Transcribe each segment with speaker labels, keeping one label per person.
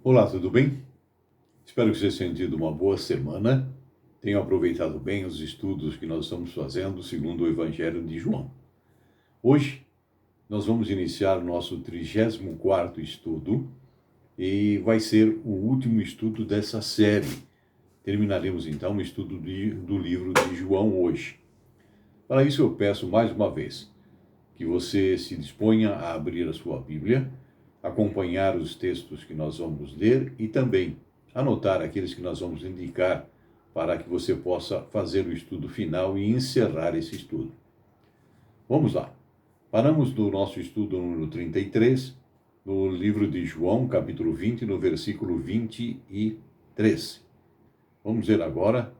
Speaker 1: Olá, tudo bem? Espero que você tenha tido uma boa semana, tenha aproveitado bem os estudos que nós estamos fazendo segundo o Evangelho de João. Hoje, nós vamos iniciar o nosso 34º estudo e vai ser o último estudo dessa série. Terminaremos, então, o estudo do livro de João hoje. Para isso, eu peço mais uma vez que você se disponha a abrir a sua Bíblia, acompanhar os textos que nós vamos ler e também anotar aqueles que nós vamos indicar para que você possa fazer o estudo final e encerrar esse estudo. Vamos lá. Paramos no nosso estudo número 33, no livro de João, capítulo 20, no versículo 23. Vamos ler agora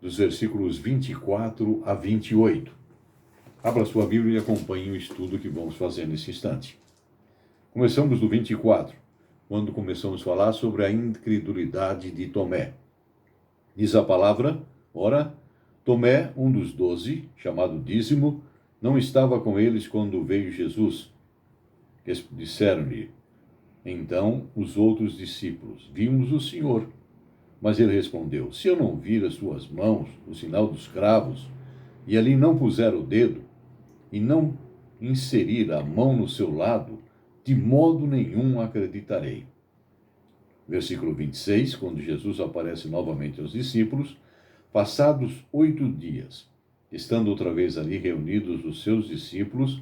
Speaker 1: dos versículos 24 a 28. Abra sua Bíblia e acompanhe o estudo que vamos fazer nesse instante. Começamos do 24, quando começamos a falar sobre a incredulidade de Tomé. Diz a palavra: ora, Tomé, um dos 12, chamado Dízimo, não estava com eles quando veio Jesus. Disseram-lhe, então, os outros discípulos: vimos o Senhor. Mas ele respondeu: se eu não vir as suas mãos, o sinal dos cravos, e ali não puser o dedo, e não inserir a mão no seu lado, de modo nenhum acreditarei. Versículo 26, quando Jesus aparece novamente aos discípulos, passados 8 dias, estando outra vez ali reunidos os seus discípulos,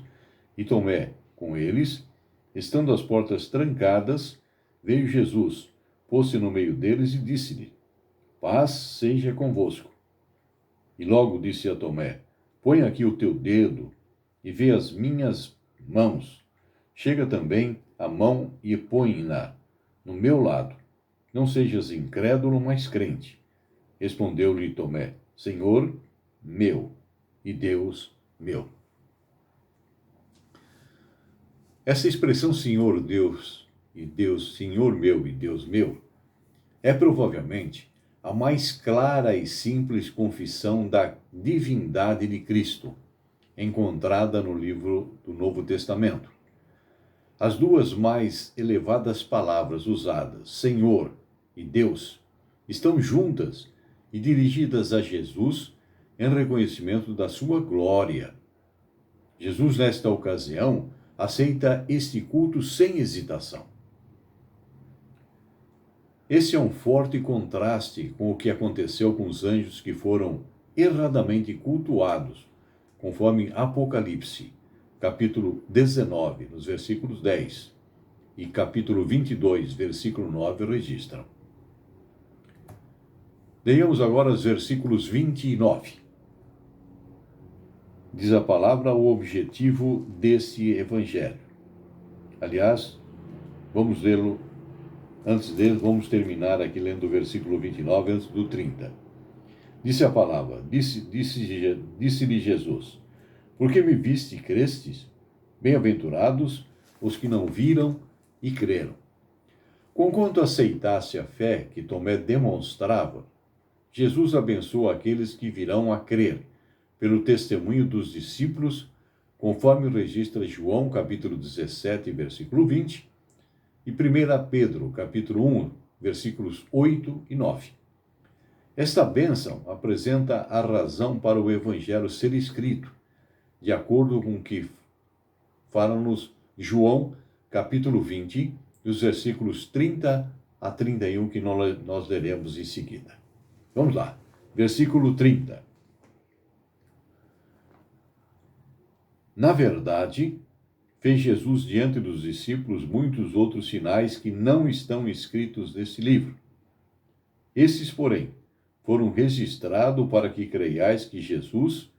Speaker 1: e Tomé com eles, estando as portas trancadas, veio Jesus, pôs-se no meio deles e disse-lhe: paz seja convosco. E logo disse a Tomé: põe aqui o teu dedo e vê as minhas mãos. Chega também a mão e põe-na no meu lado. Não sejas incrédulo, mas crente. Respondeu-lhe Tomé: Senhor meu e Deus meu. Essa expressão Senhor Deus e Deus, Senhor meu e Deus meu, é provavelmente a mais clara e simples confissão da divindade de Cristo, encontrada no livro do Novo Testamento. As duas mais elevadas palavras usadas, Senhor e Deus, estão juntas e dirigidas a Jesus em reconhecimento da sua glória. Jesus, nesta ocasião, aceita este culto sem hesitação. Esse é um forte contraste com o que aconteceu com os anjos que foram erradamente cultuados, conforme Apocalipse, capítulo 19, nos versículos 10, e capítulo 22, versículo 9, registram. Leiamos agora os versículos 29. Diz a palavra o objetivo desse evangelho. Aliás, vamos lê-lo. Antes dele, vamos terminar aqui lendo o versículo 29, antes do 30. Disse a palavra, disse-lhe Jesus: porque me viste e crestes? Bem-aventurados os que não viram e creram. Conquanto aceitasse a fé que Tomé demonstrava, Jesus abençoa aqueles que virão a crer, pelo testemunho dos discípulos, conforme registra João, capítulo 17, versículo 20, e 1 Pedro, capítulo 1, versículos 8 e 9. Esta bênção apresenta a razão para o Evangelho ser escrito, de acordo com o que fala-nos João, capítulo 20, dos versículos 30 a 31, que nós leremos em seguida. Vamos lá, versículo 30. Na verdade, fez Jesus diante dos discípulos muitos outros sinais que não estão escritos nesse livro. Esses, porém, foram registrados para que creiais que Jesus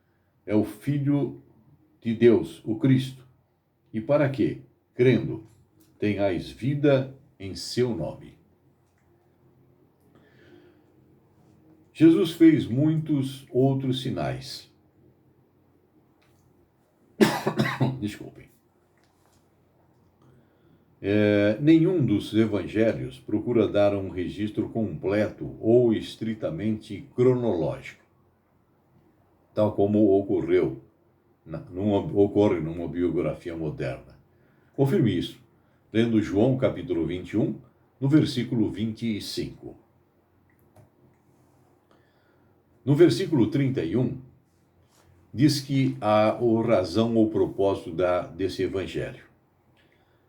Speaker 1: é o Filho de Deus, o Cristo, e para que, crendo, tenhais vida em seu nome. Jesus fez muitos outros sinais. Desculpem. Nenhum dos evangelhos procura dar um registro completo ou estritamente cronológico, tal como ocorre numa biografia moderna. Confirme isso, lendo João capítulo 21, no versículo 25. No versículo 31, diz que há a razão ou propósito desse evangelho.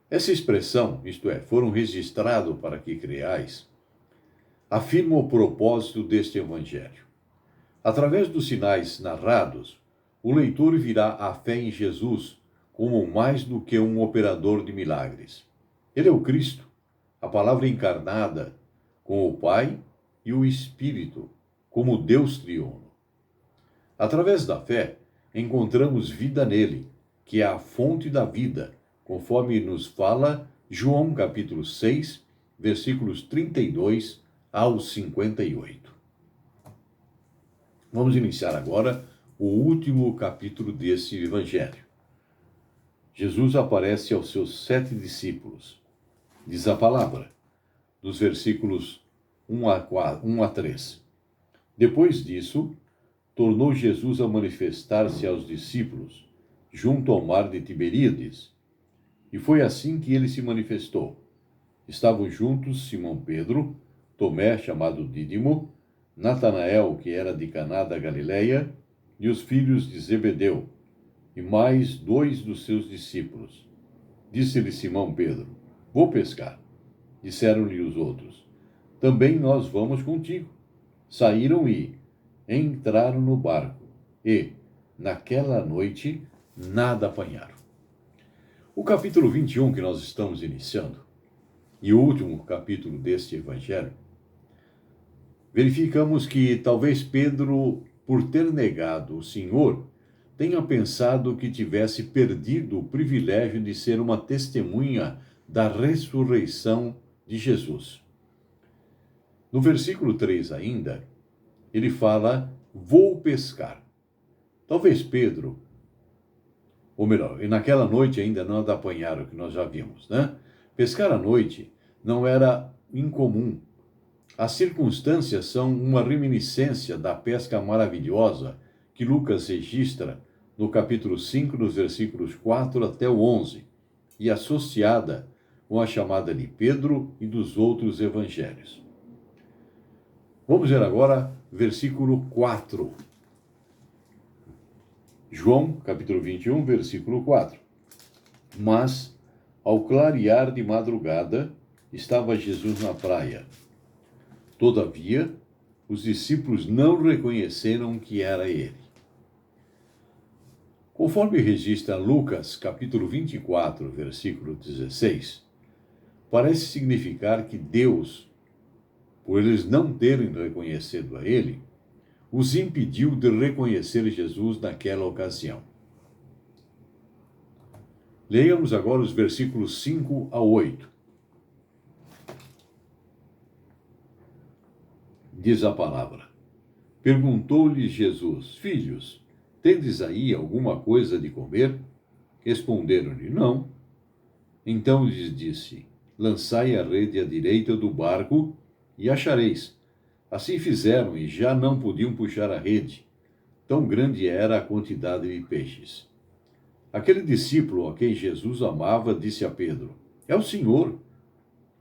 Speaker 1: Essa expressão, isto é, foram registrados para que creais, afirma o propósito deste evangelho. Através dos sinais narrados, o leitor virá à fé em Jesus como mais do que um operador de milagres. Ele é o Cristo, a palavra encarnada, com o Pai e o Espírito, como Deus triuno. Através da fé, encontramos vida nele, que é a fonte da vida, conforme nos fala João capítulo 6, versículos 32 ao 58. Vamos iniciar agora o último capítulo desse evangelho. Jesus aparece aos seus 7 discípulos. Diz a palavra, dos versículos 1 a 3. Depois disso, tornou Jesus a manifestar-se aos discípulos, junto ao mar de Tiberíades. E foi assim que ele se manifestou. Estavam juntos Simão Pedro, Tomé, chamado Dídimo, Natanael, que era de Caná da Galileia, e os filhos de Zebedeu, e mais 2 dos seus discípulos. Disse-lhe Simão Pedro, vou pescar. Disseram-lhe os outros, também nós vamos contigo. Saíram e entraram no barco, e, naquela noite, nada apanharam. O capítulo 21 que nós estamos iniciando, e o último capítulo deste evangelho, verificamos que talvez Pedro, por ter negado o Senhor, tenha pensado que tivesse perdido o privilégio de ser uma testemunha da ressurreição de Jesus. No versículo 3 ainda, ele fala, vou pescar. Talvez Pedro, ou melhor, e naquela noite ainda não apanharam, que nós já vimos, né? Pescar à noite não era incomum. As circunstâncias são uma reminiscência da pesca maravilhosa que Lucas registra no capítulo 5, nos versículos 4 até o 11, e associada com a chamada de Pedro e dos outros evangelhos. Vamos ver agora versículo 4. João, capítulo 21, versículo 4. Mas, ao clarear de madrugada, estava Jesus na praia. Todavia, os discípulos não reconheceram que era ele. Conforme registra Lucas, capítulo 24, versículo 16, parece significar que Deus, por eles não terem reconhecido a ele, os impediu de reconhecer Jesus naquela ocasião. Leiamos agora os versículos 5 a 8. Diz a palavra, perguntou-lhes Jesus, filhos, tendes aí alguma coisa de comer? Responderam-lhe, não. Então lhes disse, lançai a rede à direita do barco e achareis. Assim fizeram e já não podiam puxar a rede. Tão grande era a quantidade de peixes. Aquele discípulo a quem Jesus amava disse a Pedro, é o Senhor.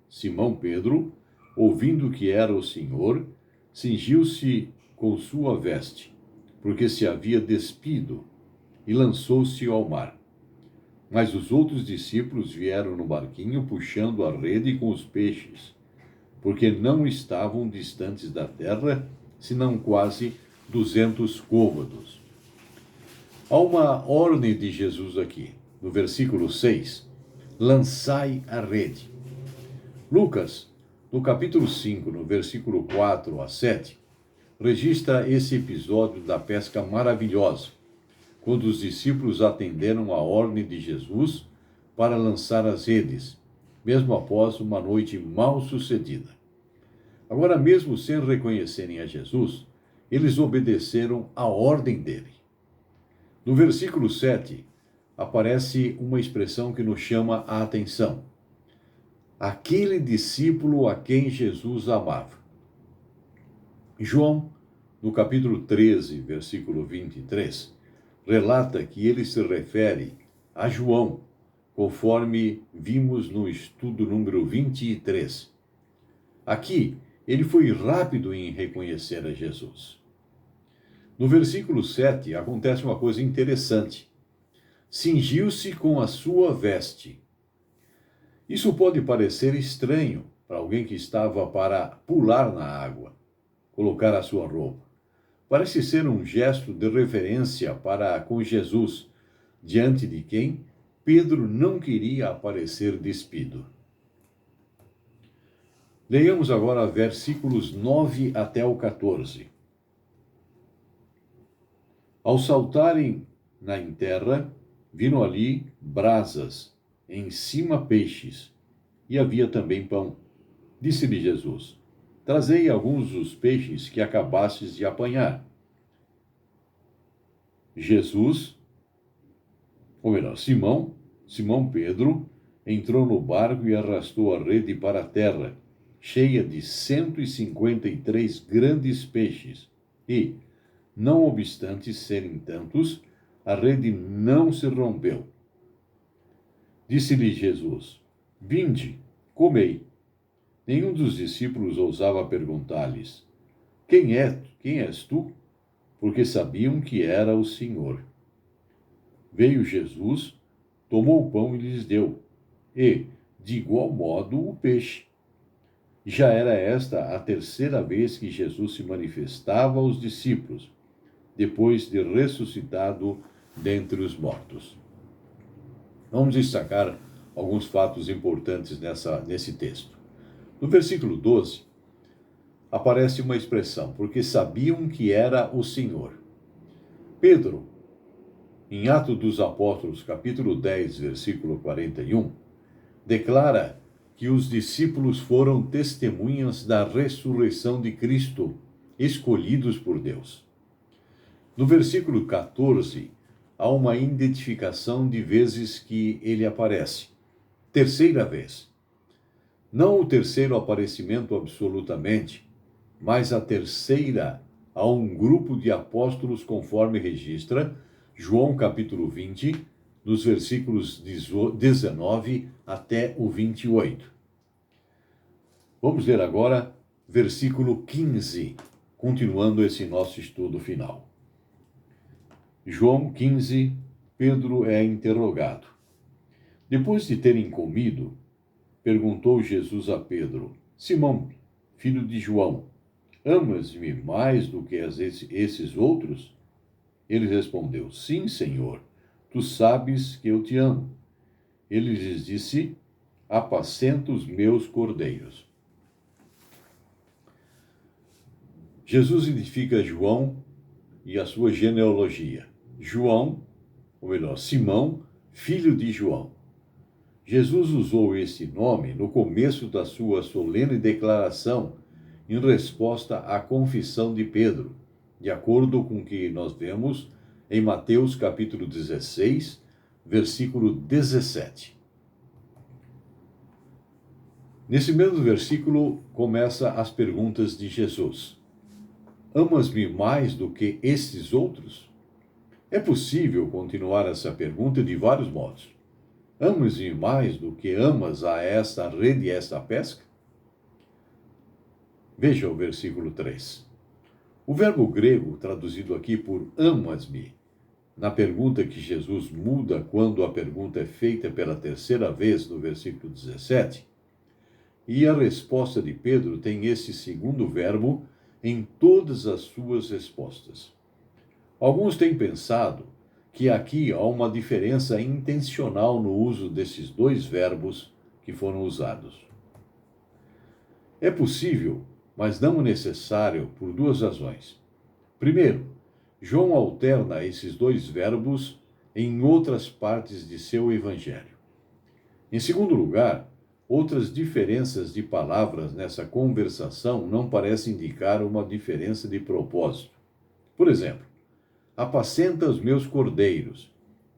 Speaker 1: Simão Pedro, ouvindo que era o Senhor, cingiu-se com sua veste, porque se havia despido, e lançou-se ao mar. Mas os outros discípulos vieram no barquinho puxando a rede com os peixes, porque não estavam distantes da terra, senão quase 200 côvados. Há uma ordem de Jesus aqui, no versículo 6, lançai a rede. Lucas, no capítulo 5, no versículo 4 a 7, registra esse episódio da pesca maravilhosa, quando os discípulos atenderam a ordem de Jesus para lançar as redes, mesmo após uma noite mal sucedida. Agora, mesmo sem reconhecerem a Jesus, eles obedeceram à ordem dele. No versículo 7, aparece uma expressão que nos chama a atenção. Aquele discípulo a quem Jesus amava. João, no capítulo 13, versículo 23, relata que ele se refere a João, conforme vimos no estudo número 23, Aqui, ele foi rápido em reconhecer a Jesus. No versículo 7, acontece uma coisa interessante. Cingiu-se com a sua veste. Isso pode parecer estranho para alguém que estava para pular na água, colocar a sua roupa. Parece ser um gesto de reverência para com Jesus, diante de quem Pedro não queria aparecer despido. Leiamos agora versículos 9 até o 14. Ao saltarem em terra, viram ali brasas, em cima peixes, e havia também pão. Disse-lhe Jesus: Trazei alguns dos peixes que acabastes de apanhar. Simão Pedro, entrou no barco e arrastou a rede para a terra, cheia de 153 grandes peixes, e, não obstante serem tantos, a rede não se rompeu. Disse-lhe Jesus: Vinde, comei. Nenhum dos discípulos ousava perguntar-lhes: Quem és tu? Porque sabiam que era o Senhor. Veio Jesus, tomou o pão e lhes deu, e, de igual modo, o peixe. Já era esta a terceira vez que Jesus se manifestava aos discípulos, depois de ressuscitado dentre os mortos. Vamos destacar alguns fatos importantes nesse texto. No versículo 12, aparece uma expressão, porque sabiam que era o Senhor. Pedro, em Atos dos Apóstolos, capítulo 10, versículo 41, declara que os discípulos foram testemunhas da ressurreição de Cristo, escolhidos por Deus. No versículo 14, há uma identificação de vezes que ele aparece. Terceira vez. Não o terceiro aparecimento absolutamente, mas a terceira a um grupo de apóstolos, conforme registra João capítulo 20, nos versículos 19 até o 28. Vamos ler agora versículo 15, continuando esse nosso estudo final. João 15, Pedro é interrogado. Depois de terem comido, perguntou Jesus a Pedro: Simão, filho de João, amas-me mais do que esses outros? Ele respondeu: Sim, Senhor, tu sabes que eu te amo. Ele lhes disse: Apacenta os meus cordeiros. Jesus identifica João e a sua genealogia. Simão, filho de João. Jesus usou esse nome no começo da sua solene declaração, em resposta à confissão de Pedro, de acordo com o que nós vemos em Mateus capítulo 16, versículo 17. Nesse mesmo versículo, começa as perguntas de Jesus. Amas-me mais do que esses outros? É possível continuar essa pergunta de vários modos. Amas-me mais do que amas a esta rede e esta pesca? Veja o versículo 3. O verbo grego, traduzido aqui por amas-me, na pergunta que Jesus muda quando a pergunta é feita pela terceira vez, no versículo 17, e a resposta de Pedro tem esse segundo verbo em todas as suas respostas. Alguns têm pensado que aqui há uma diferença intencional no uso desses dois verbos que foram usados. É possível, mas não necessário, por duas razões. Primeiro, João alterna esses dois verbos em outras partes de seu evangelho. Em segundo lugar, outras diferenças de palavras nessa conversação não parecem indicar uma diferença de propósito. Por exemplo, apacenta os meus cordeiros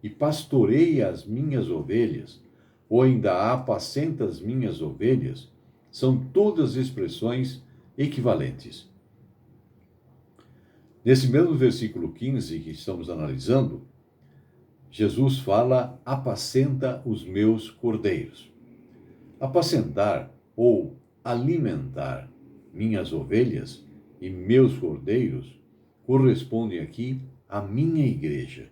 Speaker 1: e pastoreia as minhas ovelhas, ou ainda apacenta as minhas ovelhas, são todas expressões equivalentes. Nesse mesmo versículo 15 que estamos analisando, Jesus fala: apacenta os meus cordeiros. Apacentar ou alimentar minhas ovelhas e meus cordeiros, corresponde aqui à minha igreja,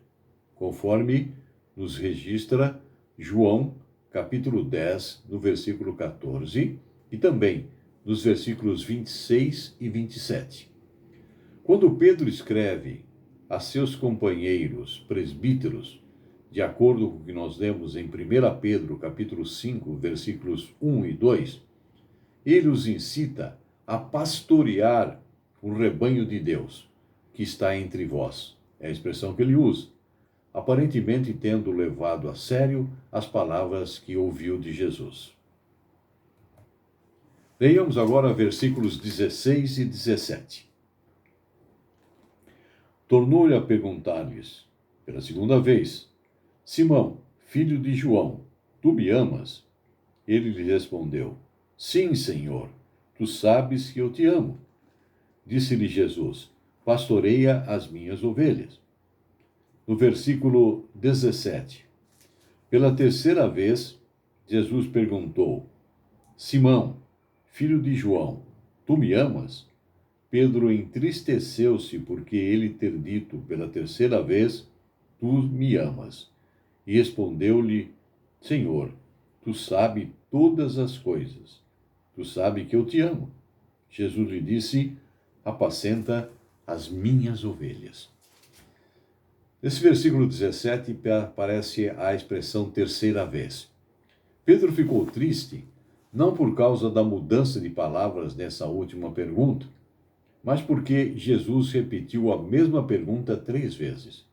Speaker 1: conforme nos registra João, capítulo 10, no versículo 14, e também nos versículos 26 e 27. Quando Pedro escreve a seus companheiros presbíteros, de acordo com o que nós lemos em 1 Pedro, capítulo 5, versículos 1 e 2, ele os incita a pastorear o rebanho de Deus, que está entre vós. É a expressão que ele usa, aparentemente tendo levado a sério as palavras que ouviu de Jesus. Leiamos agora versículos 16 e 17. Tornou-lhe a perguntar-lhes, pela segunda vez: Simão, filho de João, tu me amas? Ele lhe respondeu: Sim, Senhor, tu sabes que eu te amo. Disse-lhe Jesus: Pastoreia as minhas ovelhas. No versículo 17, pela terceira vez, Jesus perguntou: Simão, filho de João, tu me amas? Pedro entristeceu-se porque ele ter dito pela terceira vez: Tu me amas. E respondeu-lhe: Senhor, tu sabes todas as coisas. Tu sabes que eu te amo. Jesus lhe disse: Apacenta as minhas ovelhas. Nesse versículo 17 aparece a expressão terceira vez. Pedro ficou triste, não por causa da mudança de palavras nessa última pergunta, mas porque Jesus repetiu a mesma pergunta 3 vezes.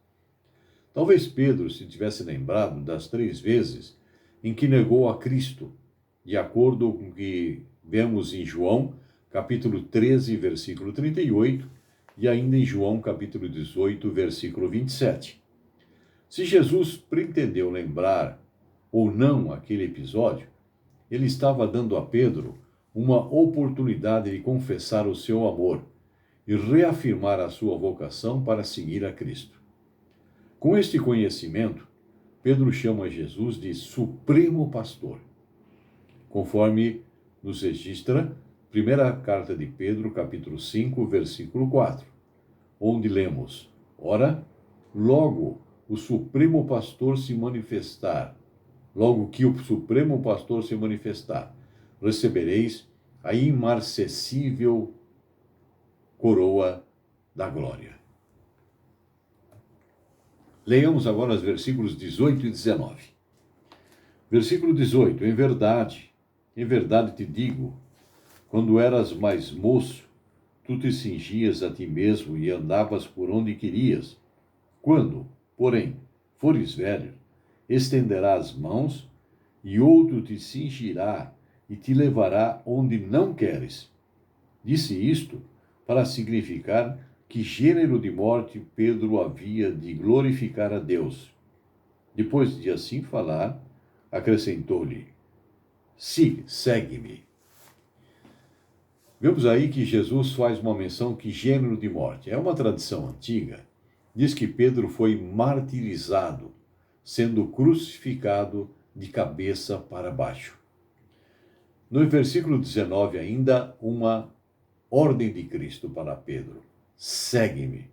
Speaker 1: Talvez Pedro se tivesse lembrado das 3 vezes em que negou a Cristo, de acordo com o que vemos em João, capítulo 13, versículo 38, e ainda em João, capítulo 18, versículo 27. Se Jesus pretendeu lembrar ou não aquele episódio, ele estava dando a Pedro uma oportunidade de confessar o seu amor e reafirmar a sua vocação para seguir a Cristo. Com este conhecimento, Pedro chama Jesus de Supremo Pastor, conforme nos registra primeira carta de Pedro, capítulo 5, versículo 4, onde lemos: Ora, logo que o Supremo Pastor se manifestar, recebereis a imarcessível coroa da glória. Leiamos agora os versículos 18 e 19. Versículo 18. Em verdade te digo, quando eras mais moço, tu te cingias a ti mesmo e andavas por onde querias. Quando, porém, fores velho, estenderás as mãos, e outro te cingirá e te levará onde não queres. Disse isto para significar que gênero de morte Pedro havia de glorificar a Deus. Depois de assim falar, acrescentou-lhe: segue-me. Vemos aí que Jesus faz uma menção que gênero de morte. É uma tradição antiga. Diz que Pedro foi martirizado, sendo crucificado de cabeça para baixo. No versículo 19 ainda, uma ordem de Cristo para Pedro: segue-me.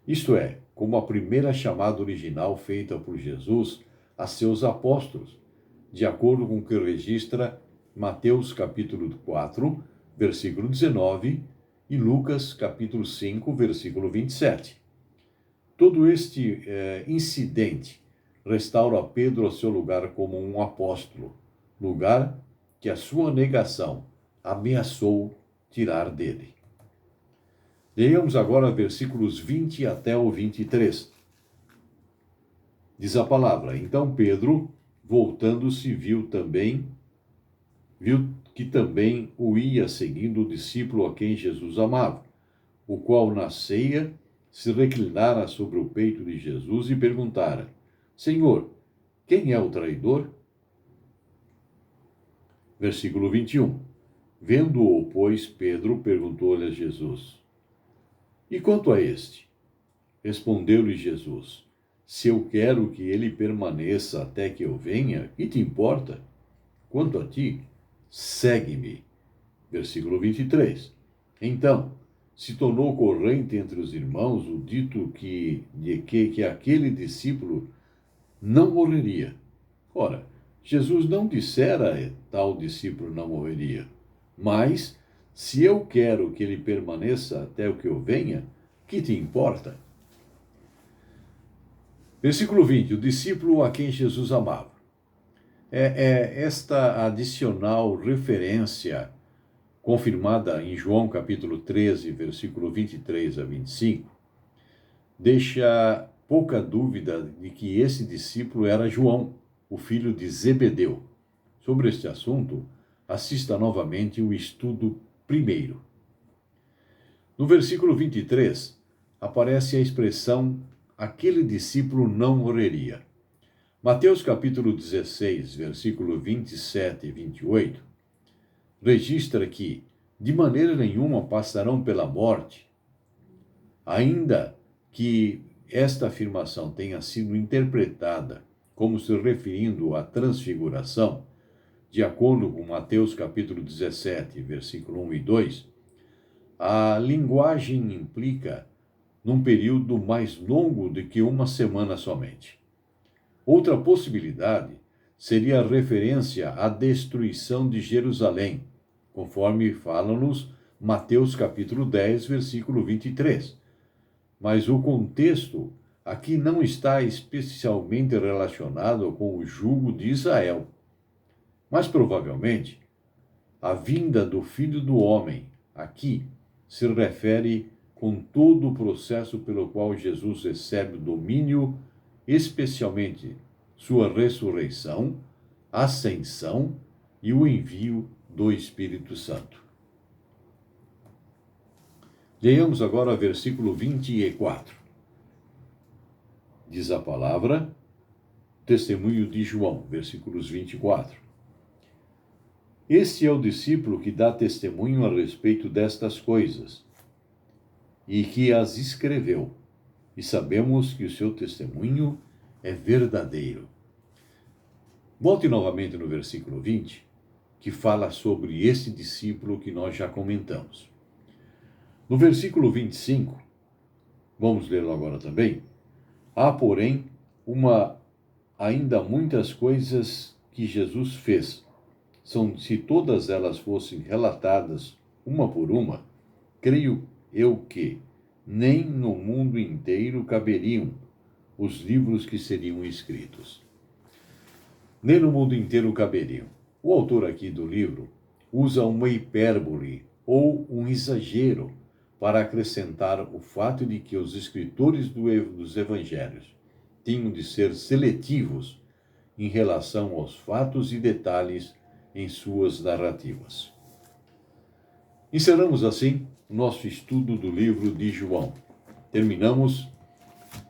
Speaker 1: Isto é, como a primeira chamada original feita por Jesus a seus apóstolos, de acordo com o que registra Mateus capítulo 4, versículo 19, e Lucas capítulo 5, versículo 27. Todo este incidente restaura Pedro ao seu lugar como um apóstolo, lugar que a sua negação ameaçou tirar dele. Leiamos agora versículos 20 até o 23. Diz a palavra: Então Pedro, voltando-se, viu que também o ia seguindo o discípulo a quem Jesus amava, o qual na ceia se reclinara sobre o peito de Jesus e perguntara: Senhor, quem é o traidor? Versículo 21. Vendo-o, pois, Pedro perguntou-lhe a Jesus: E quanto a este? Respondeu-lhe Jesus: Se eu quero que ele permaneça até que eu venha, que te importa? Quanto a ti, segue-me. versículo 23. Então, se tornou corrente entre os irmãos o dito que aquele discípulo não morreria. Ora, Jesus não dissera tal discípulo não morreria, mas se eu quero que ele permaneça até o que eu venha, que te importa? Versículo 20, o discípulo a quem Jesus amava. Esta adicional referência confirmada em João capítulo 13, versículo 23 a 25, deixa pouca dúvida de que esse discípulo era João, o filho de Zebedeu. Sobre este assunto, assista novamente o estudo primeiro. No versículo 23, aparece a expressão aquele discípulo não morreria. Mateus capítulo 16, versículo 27 e 28, registra que, de maneira nenhuma passarão pela morte, ainda que esta afirmação tenha sido interpretada como se referindo à transfiguração, de acordo com Mateus capítulo 17, versículo 1 e 2, a linguagem implica num período mais longo do que uma semana somente. Outra possibilidade seria a referência à destruição de Jerusalém, conforme fala-nos Mateus capítulo 10, versículo 23. Mas o contexto aqui não está especialmente relacionado com o jugo de Israel. Mas provavelmente, a vinda do Filho do Homem aqui se refere com todo o processo pelo qual Jesus recebe o domínio, especialmente sua ressurreição, ascensão e o envio do Espírito Santo. Leiamos agora o versículo 24. Diz a palavra, testemunho de João, versículos 24. Este é o discípulo que dá testemunho a respeito destas coisas, e que as escreveu, e sabemos que o seu testemunho é verdadeiro. Volte novamente no versículo 20, que fala sobre esse discípulo que nós já comentamos. No versículo 25, vamos lê-lo agora também, há, porém, ainda muitas coisas que Jesus fez. Se todas elas fossem relatadas uma por uma, creio eu que nem no mundo inteiro caberiam os livros que seriam escritos. Nem no mundo inteiro caberiam. O autor aqui do livro usa uma hipérbole ou um exagero para acrescentar o fato de que os escritores dos evangelhos tinham de ser seletivos em relação aos fatos e detalhes em suas narrativas. Encerramos assim o nosso estudo do livro de João. Terminamos.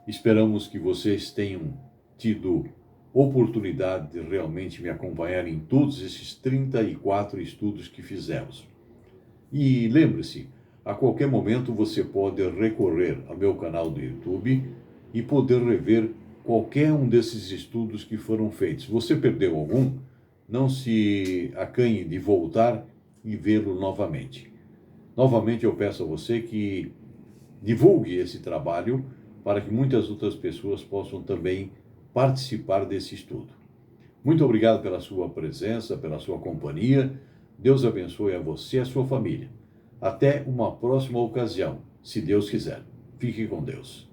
Speaker 1: Esperamos que vocês tenham tido oportunidade de realmente me acompanhar em todos esses 34 estudos que fizemos. E lembre-se, a qualquer momento você pode recorrer ao meu canal do YouTube e poder rever qualquer um desses estudos que foram feitos. Se você perdeu algum, não se acanhe de voltar e vê-lo novamente. Novamente eu peço a você que divulgue esse trabalho para que muitas outras pessoas possam também participar desse estudo. Muito obrigado pela sua presença, pela sua companhia. Deus abençoe a você e a sua família. Até uma próxima ocasião, se Deus quiser. Fique com Deus.